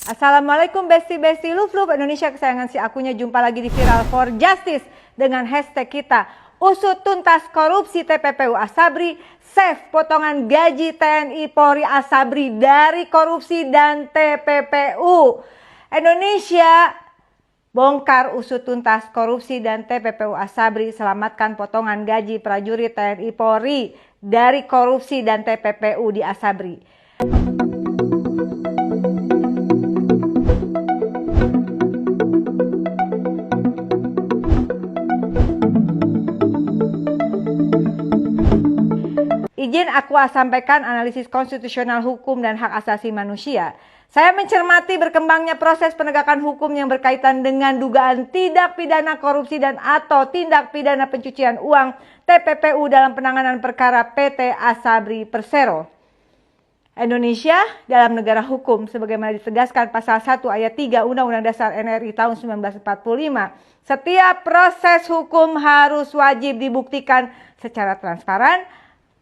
Assalamualaikum besti-besti Lufluf Indonesia kesayangan si akunya. Jumpa lagi di Viral for Justice dengan hashtag kita usut tuntas korupsi TPPU Asabri, save potongan gaji TNI Polri Asabri dari korupsi dan TPPU. Indonesia bongkar usut tuntas korupsi dan TPPU Asabri, selamatkan potongan gaji prajurit TNI Polri dari korupsi dan TPPU di Asabri. Izin aku sampaikan analisis konstitusional hukum dan hak asasi manusia. Saya mencermati berkembangnya proses penegakan hukum yang berkaitan dengan dugaan tindak pidana korupsi dan atau tindak pidana pencucian uang TPPU dalam penanganan perkara PT Asabri Persero. Indonesia dalam negara hukum sebagaimana ditegaskan pasal 1 ayat 3 Undang-Undang Dasar NRI tahun 1945. Setiap proses hukum harus wajib dibuktikan secara transparan,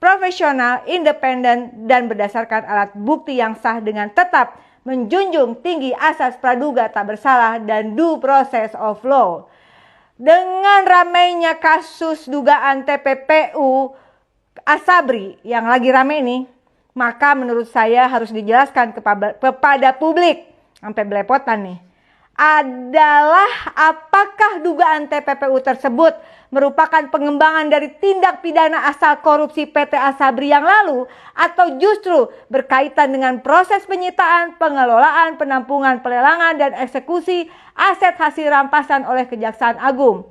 profesional, independen, dan berdasarkan alat bukti yang sah dengan tetap menjunjung tinggi asas praduga tak bersalah dan due process of law. Dengan ramainya kasus dugaan TPPU Asabri yang lagi rame ini, maka menurut saya harus dijelaskan kepada publik, sampai belepotan nih, adalah apakah dugaan TPPU tersebut merupakan pengembangan dari tindak pidana asal korupsi PT Asabri yang lalu atau justru berkaitan dengan proses penyitaan, pengelolaan, penampungan, pelelangan, dan eksekusi aset hasil rampasan oleh Kejaksaan Agung.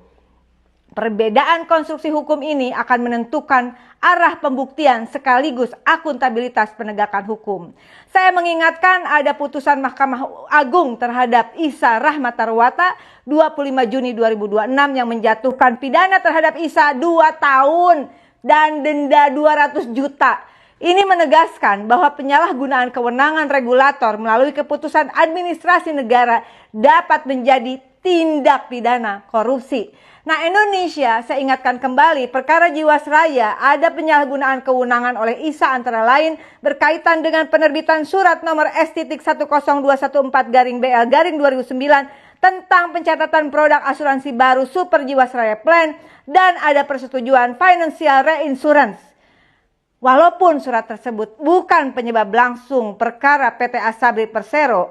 Perbedaan konstruksi hukum ini akan menentukan arah pembuktian sekaligus akuntabilitas penegakan hukum. Saya mengingatkan ada putusan Mahkamah Agung terhadap Isa Rahmatarwata 25 Juni 2026 yang menjatuhkan pidana terhadap Isa 2 tahun dan denda 200 juta. Ini menegaskan bahwa penyalahgunaan kewenangan regulator melalui keputusan administrasi negara dapat menjadi tindak pidana korupsi. Nah, Indonesia, saya ingatkan kembali, perkara Jiwasraya ada penyalahgunaan kewenangan oleh Isa antara lain berkaitan dengan penerbitan surat nomor S.10214-BL-2009 tentang pencatatan produk asuransi baru Super Jiwasraya Plan dan ada persetujuan financial reinsurance. Walaupun surat tersebut bukan penyebab langsung perkara PT Asabri Persero,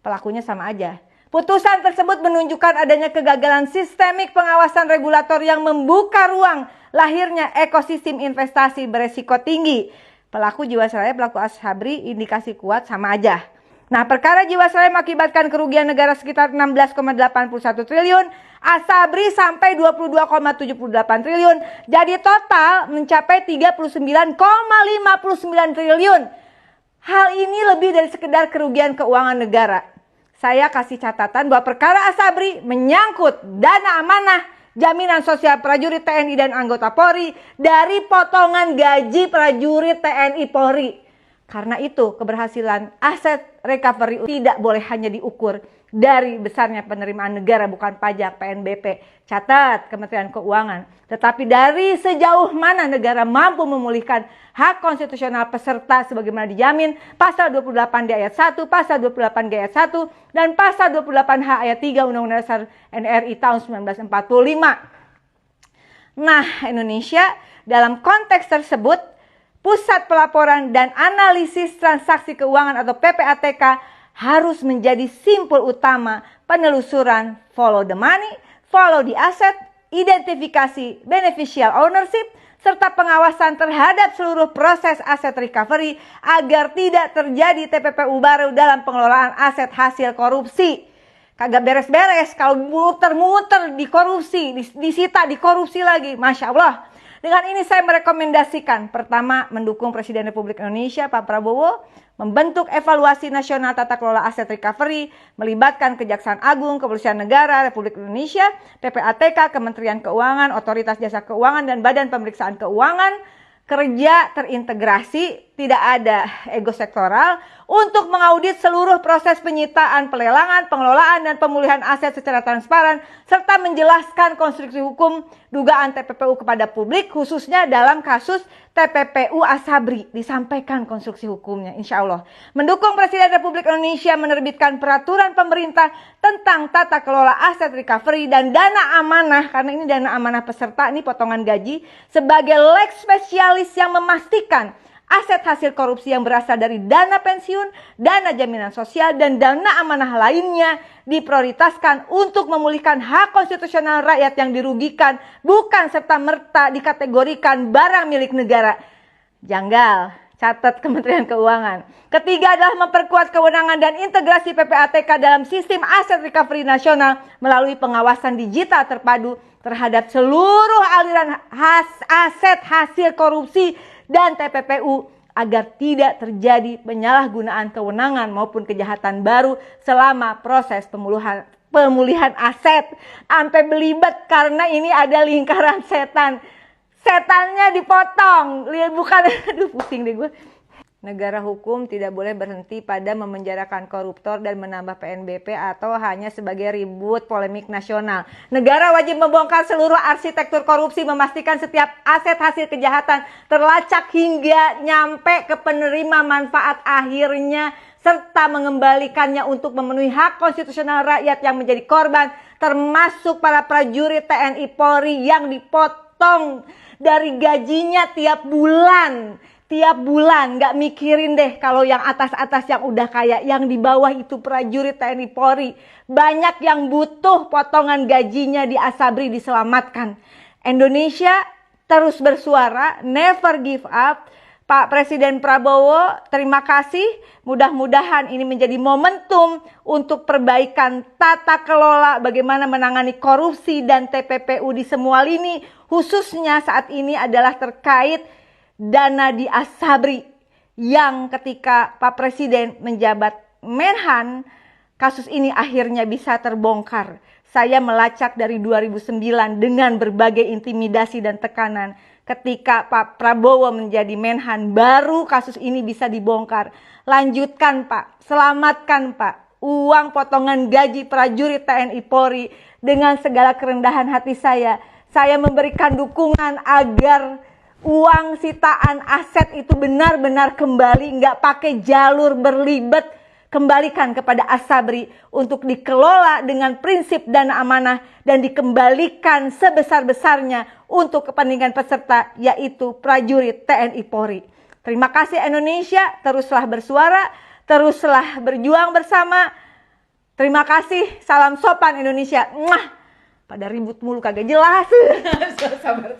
pelakunya sama aja. Putusan tersebut menunjukkan adanya kegagalan sistemik pengawasan regulator yang membuka ruang lahirnya ekosistem investasi beresiko tinggi. Pelaku Jiwasraya, pelaku Asabri indikasi kuat sama aja. Nah, perkara Jiwasraya mengakibatkan kerugian negara sekitar 16,81 triliun, Asabri sampai 22,78 triliun. Jadi total mencapai 39,59 triliun. Hal ini lebih dari sekedar kerugian keuangan negara. Saya kasih catatan bahwa perkara Asabri menyangkut dana amanah jaminan sosial prajurit TNI dan anggota Polri dari potongan gaji prajurit TNI Polri. Karena itu keberhasilan aset recovery tidak boleh hanya diukur dari besarnya penerimaan negara bukan pajak PNBP. Catat Kementerian Keuangan. Tetapi dari sejauh mana negara mampu memulihkan hak konstitusional peserta sebagaimana dijamin pasal 28 di ayat 1, pasal 28 di ayat 1, dan pasal 28H ayat 3 Undang-Undang Dasar NRI tahun 1945. Nah, Indonesia dalam konteks tersebut, Pusat Pelaporan dan Analisis Transaksi Keuangan atau PPATK harus menjadi simpul utama penelusuran follow the money, follow the asset, identifikasi beneficial ownership, serta pengawasan terhadap seluruh proses aset recovery agar tidak terjadi TPPU baru dalam pengelolaan aset hasil korupsi. Kagak beres-beres kalau muter-muter di korupsi, disita di korupsi lagi, Masya Allah. Dengan ini saya merekomendasikan, pertama, mendukung Presiden Republik Indonesia Pak Prabowo membentuk evaluasi nasional tata kelola aset recovery, melibatkan Kejaksaan Agung, Kepolisian Negara Republik Indonesia, PPATK, Kementerian Keuangan, Otoritas Jasa Keuangan, dan Badan Pemeriksaan Keuangan, kerja terintegrasi, tidak ada ego sektoral untuk mengaudit seluruh proses penyitaan, pelelangan, pengelolaan, dan pemulihan aset secara transparan, serta menjelaskan konstruksi hukum dugaan TPPU kepada publik, khususnya dalam kasus TPPU Asabri. Disampaikan konstruksi hukumnya, insya Allah. Mendukung Presiden Republik Indonesia menerbitkan peraturan pemerintah tentang tata kelola aset recovery dan dana amanah, karena ini dana amanah peserta, ini potongan gaji, sebagai lex spesialis yang memastikan aset hasil korupsi yang berasal dari dana pensiun, dana jaminan sosial, dan dana amanah lainnya diprioritaskan untuk memulihkan hak konstitusional rakyat yang dirugikan, bukan serta-merta dikategorikan barang milik negara. Janggal, catat Kementerian Keuangan. Ketiga adalah memperkuat kewenangan dan integrasi PPATK dalam sistem aset recovery nasional melalui pengawasan digital terpadu terhadap seluruh aliran aset hasil korupsi dan TPPU agar tidak terjadi penyalahgunaan kewenangan maupun kejahatan baru selama proses pemulihan aset. Sampai belibet karena ini ada lingkaran setan. Setannya dipotong, bukan, aduh pusing deh gue. Negara hukum tidak boleh berhenti pada memenjarakan koruptor dan menambah PNBP atau hanya sebagai ribut polemik nasional. Negara wajib membongkar seluruh arsitektur korupsi, memastikan setiap aset hasil kejahatan terlacak hingga nyampe ke penerima manfaat akhirnya, serta mengembalikannya untuk memenuhi hak konstitusional rakyat yang menjadi korban, termasuk para prajurit TNI Polri yang dipotong dari gajinya tiap bulan. Tiap bulan, gak mikirin deh kalau yang atas-atas yang udah kaya, yang di bawah itu prajurit TNI Polri. Banyak yang butuh potongan gajinya di Asabri diselamatkan. Indonesia terus bersuara, never give up. Pak Presiden Prabowo, terima kasih. Mudah-mudahan ini menjadi momentum untuk perbaikan tata kelola bagaimana menangani korupsi dan TPPU di semua lini. Khususnya saat ini adalah terkait dana di Asabri yang ketika Pak Presiden menjabat Menhan, kasus ini akhirnya bisa terbongkar. Saya melacak dari 2009 dengan berbagai intimidasi dan tekanan. Ketika Pak Prabowo menjadi Menhan, baru kasus ini bisa dibongkar. Lanjutkan Pak, selamatkan Pak uang potongan gaji prajurit TNI Polri. Dengan segala kerendahan hati saya memberikan dukungan agar uang sitaan aset itu benar-benar kembali, nggak pakai jalur berlibet, kembalikan kepada Asabri untuk dikelola dengan prinsip dana amanah dan dikembalikan sebesar-besarnya untuk kepentingan peserta, yaitu prajurit TNI Polri. Terima kasih Indonesia, teruslah bersuara, teruslah berjuang bersama. Terima kasih, salam sopan Indonesia. Pada ribut mulu kagak jelas. Sabar.